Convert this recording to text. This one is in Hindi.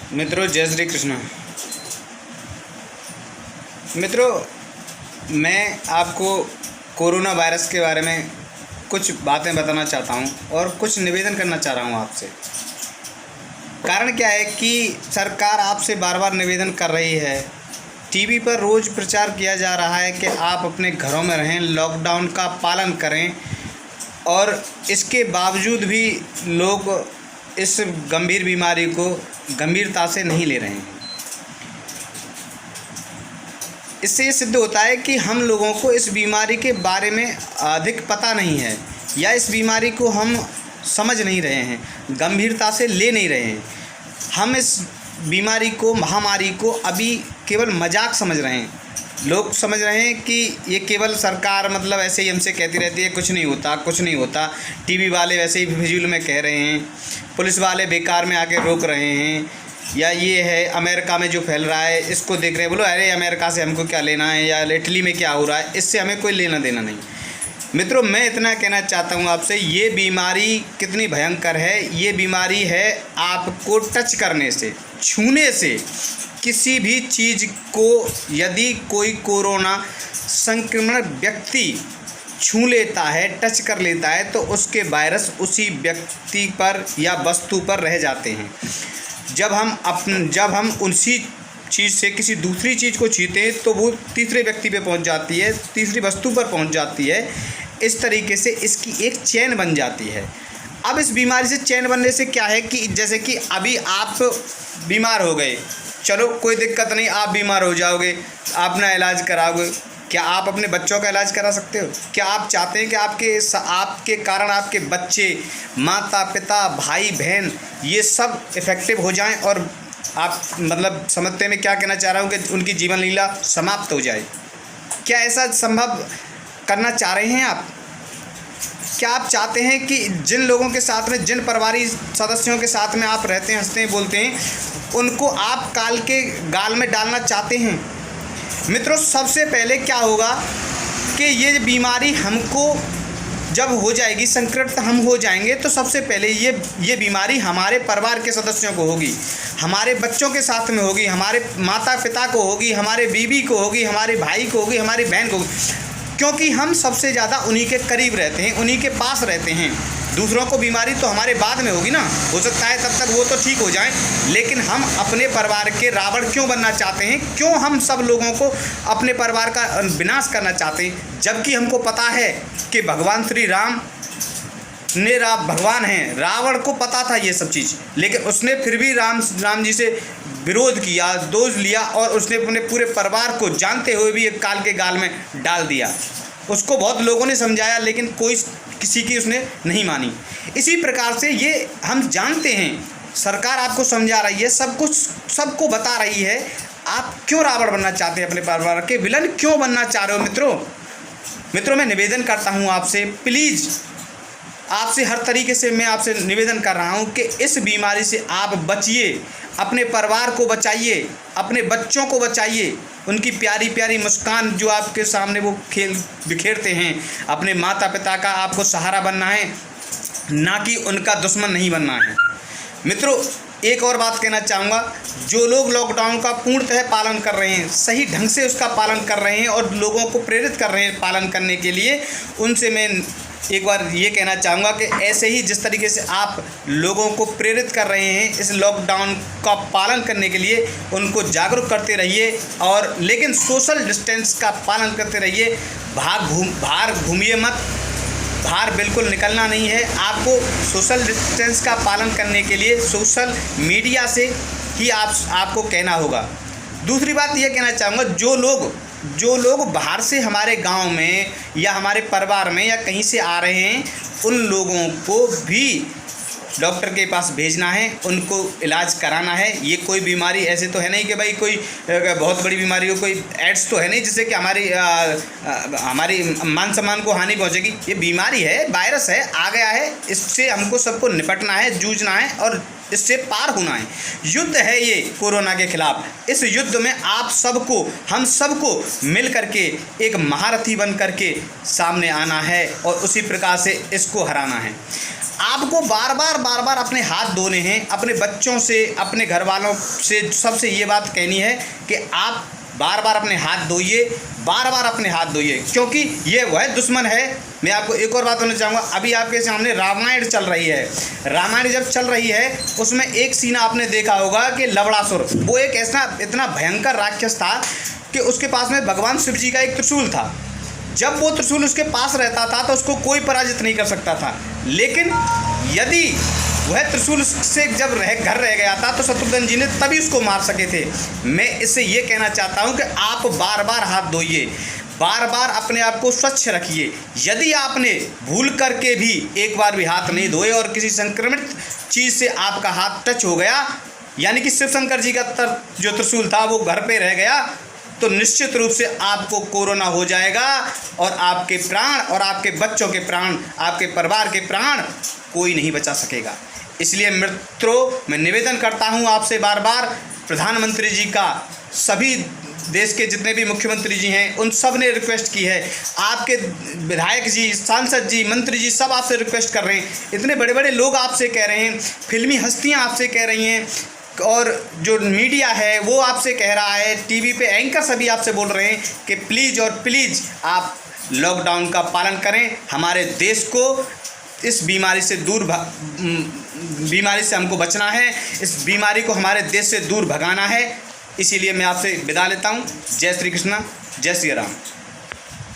मित्रों, जय श्री कृष्ण। मित्रों, मैं आपको कोरोना वायरस के बारे में कुछ बातें बताना चाहता हूं और कुछ निवेदन करना चाह रहा हूं आपसे। कारण क्या है कि सरकार आपसे बार बार निवेदन कर रही है, टीवी पर रोज़ प्रचार किया जा रहा है कि आप अपने घरों में रहें, लॉकडाउन का पालन करें, और इसके बावजूद भी लोग इस गंभीर बीमारी को गंभीरता से नहीं ले रहे हैं। इससे ये सिद्ध होता है कि हम लोगों को इस बीमारी के बारे में अधिक पता नहीं है, या इस बीमारी को हम समझ नहीं रहे हैं, गंभीरता से ले नहीं रहे हैं। हम इस बीमारी को, महामारी को अभी केवल मजाक समझ रहे हैं। लोग समझ रहे हैं कि ये केवल सरकार मतलब ऐसे ही हमसे कहती रहती है, कुछ नहीं होता, कुछ नहीं होता। टीवी वाले वैसे ही फिजूल में कह रहे हैं, पुलिस वाले बेकार में आके रोक रहे हैं, या ये है अमेरिका में जो फैल रहा है इसको देख रहे हैं, बोलो अरे अमेरिका से हमको क्या लेना है, या इटली में क्या हो रहा है, इससे हमें कोई लेना देना नहीं। मित्रों, मैं इतना कहना चाहता हूँ आपसे, ये बीमारी कितनी भयंकर है। ये बीमारी है आपको टच करने से, छूने से। किसी भी चीज़ को यदि कोई कोरोना संक्रमण व्यक्ति छू लेता है, टच कर लेता है, तो उसके वायरस उसी व्यक्ति पर या वस्तु पर रह जाते हैं। जब हम उसी चीज़ से किसी दूसरी चीज़ को छूते हैं तो वो तीसरे व्यक्ति पे पहुंच जाती है, तीसरी वस्तु पर पहुंच जाती है। इस तरीके से इसकी एक चेन बन जाती है। अब इस बीमारी से चेन बनने से क्या है कि जैसे कि अभी आप बीमार हो गए, चलो कोई दिक्कत नहीं, आप बीमार हो जाओगे, अपना इलाज कराओगे। क्या आप अपने बच्चों का इलाज करा सकते हो? क्या आप चाहते हैं कि आपके कारण आपके बच्चे, माता पिता, भाई बहन ये सब इफ़ेक्टिव हो जाएं, और आप मतलब समझते में क्या कहना चाह रहा हूँ कि उनकी जीवन लीला समाप्त हो जाए? क्या ऐसा संभव करना चाह रहे हैं आप? क्या आप चाहते हैं कि जिन लोगों के साथ में, जिन परिवारिक सदस्यों के साथ में आप रहते हैं, हंसते हैं, बोलते हैं, उनको आप काल के गाल में डालना चाहते हैं? मित्रों, सबसे पहले क्या होगा कि ये बीमारी हमको जब हो जाएगी, संक्रमित हम हो जाएंगे, तो सबसे पहले ये बीमारी हमारे परिवार के सदस्यों को होगी, हमारे बच्चों के साथ में होगी, हमारे माता पिता को होगी, हमारे बीवी को होगी, हमारे भाई को होगी, हमारी बहन को होगी, क्योंकि हम सबसे ज़्यादा उन्हीं के करीब रहते हैं, उन्हीं के पास रहते हैं। दूसरों को बीमारी तो हमारे बाद में होगी ना, हो सकता है तब तक वो तो ठीक हो जाएं, लेकिन हम अपने परिवार के रावण क्यों बनना चाहते हैं? क्यों हम सब लोगों को अपने परिवार का विनाश करना चाहते हैं? जबकि हमको पता है कि भगवान श्री राम ने भगवान हैं, रावण को पता था ये सब चीज़, लेकिन उसने फिर भी राम जी से विरोध किया, दोष लिया, और उसने अपने पूरे परिवार को जानते हुए भी एक काल के गाल में डाल दिया। उसको बहुत लोगों ने समझाया, लेकिन किसी की उसने नहीं मानी। इसी प्रकार से ये हम जानते हैं, सरकार आपको समझा रही है, सब कुछ सबको बता रही है, आप क्यों रावण बनना चाहते हैं? अपने परिवार के विलन क्यों बनना चाह रहे हो? मित्रों, मैं निवेदन करता हूँ आपसे, प्लीज़ आपसे हर तरीके से मैं आपसे निवेदन कर रहा हूँ कि इस बीमारी से आप बचिए, अपने परिवार को बचाइए, अपने बच्चों को बचाइए। उनकी प्यारी प्यारी मुस्कान जो आपके सामने वो बिखेरते हैं, अपने माता पिता का आपको सहारा बनना है, ना कि उनका दुश्मन नहीं बनना है। मित्रों, एक और बात कहना चाहूँगा, जो लोग लॉकडाउन का पूर्णतः पालन कर रहे हैं, सही ढंग से उसका पालन कर रहे हैं और लोगों को प्रेरित कर रहे हैं पालन करने के लिए, उनसे मैं एक बार ये कहना चाहूँगा कि ऐसे ही जिस तरीके से आप लोगों को प्रेरित कर रहे हैं इस लॉकडाउन का पालन करने के लिए, उनको जागरूक करते रहिए, और लेकिन सोशल डिस्टेंस का पालन करते रहिए। बाहर घूमिए मत, बाहर बिल्कुल निकलना नहीं है। आपको सोशल डिस्टेंस का पालन करने के लिए सोशल मीडिया से ही आपको कहना होगा। दूसरी बात यह कहना चाहूँगा, जो लोग बाहर से हमारे गांव में या हमारे परिवार में या कहीं से आ रहे हैं, उन लोगों को भी डॉक्टर के पास भेजना है, उनको इलाज कराना है। ये कोई बीमारी ऐसे तो है नहीं कि भाई कोई बहुत बड़ी बीमारी हो, कोई एड्स तो है नहीं जिससे कि हमारी मान सम्मान को हानि पहुंचेगी। ये बीमारी है, वायरस है, आ गया है, इससे हमको सबको निपटना है, जूझना है, और इससे पार होना है। युद्ध है ये कोरोना के खिलाफ। इस युद्ध में आप सबको, हम सबको मिल करके एक महारथी बन करके सामने आना है और उसी प्रकार से इसको हराना है। आपको बार बार अपने हाथ धोने हैं, अपने बच्चों से, अपने घर वालों से, सबसे ये बात कहनी है कि आप बार बार अपने हाथ धोइए, बार बार अपने हाथ धोइए, क्योंकि ये वह दुश्मन है। मैं आपको एक और बात बोलना चाहूँगा, अभी आपके सामने रामायण चल रही है। रामायण जब चल रही है उसमें एक सीन आपने देखा होगा कि लवणासुर, वो एक ऐसा इतना भयंकर राक्षस था कि उसके पास में भगवान शिव जी का एक त्रिशूल था। जब वो त्रिशूल उसके पास रहता था तो उसको कोई पराजित नहीं कर सकता था, लेकिन यदि वह त्रिशूल से जब घर रह गया था तो शत्रुघ्न जी ने तभी उसको मार सके थे। मैं इससे ये कहना चाहता हूँ कि आप बार बार हाथ धोइए, बार बार अपने आप को स्वच्छ रखिए। यदि आपने भूल करके भी एक बार भी हाथ नहीं धोए और किसी संक्रमित चीज़ से आपका हाथ टच हो गया, यानी कि शिव शंकर जी का जो त्रिशूल था वो घर पे रह गया, तो निश्चित रूप से आपको कोरोना हो जाएगा और आपके प्राण और आपके बच्चों के प्राण, आपके परिवार के प्राण कोई नहीं बचा सकेगा। इसलिए मित्रों, मैं निवेदन करता हूं आपसे बार बार, प्रधानमंत्री जी का, सभी देश के जितने भी मुख्यमंत्री जी हैं उन सब ने रिक्वेस्ट की है, आपके विधायक जी, सांसद जी, मंत्री जी सब आपसे रिक्वेस्ट कर रहे हैं, इतने बड़े बड़े लोग आपसे कह रहे हैं, फिल्मी हस्तियाँ आपसे कह रही हैं, और जो मीडिया है वो आपसे कह रहा है, टीवी पे एंकर सभी आपसे बोल रहे हैं कि प्लीज़ और प्लीज़ आप लॉकडाउन का पालन करें। हमारे देश को इस बीमारी से बीमारी से हमको बचना है, इस बीमारी को हमारे देश से दूर भगाना है। इसीलिए मैं आपसे विदा लेता हूँ। जय श्री कृष्णा, जय श्री राम।